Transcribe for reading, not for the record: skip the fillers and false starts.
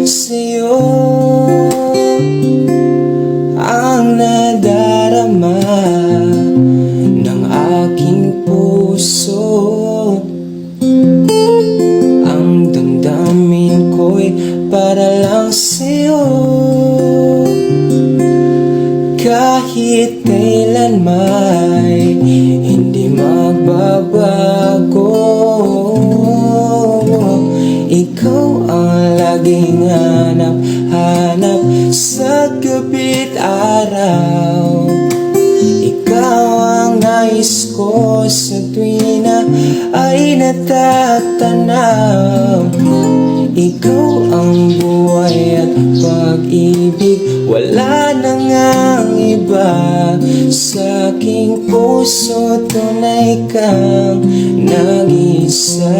sa'yo ang nadarama ng aking puso. Ang damdamin ko'y para lang sa'yo. Kahit kailan may hindi magbabago, ikaw ang laging hanap-hanap sa gabi't araw. Ikaw ang nais ko sa tuwing na ay natatanaw. Ikaw ang buhay at pag-ibig, wala na ngang iba. Sa aking puso tunay kang nag-isa.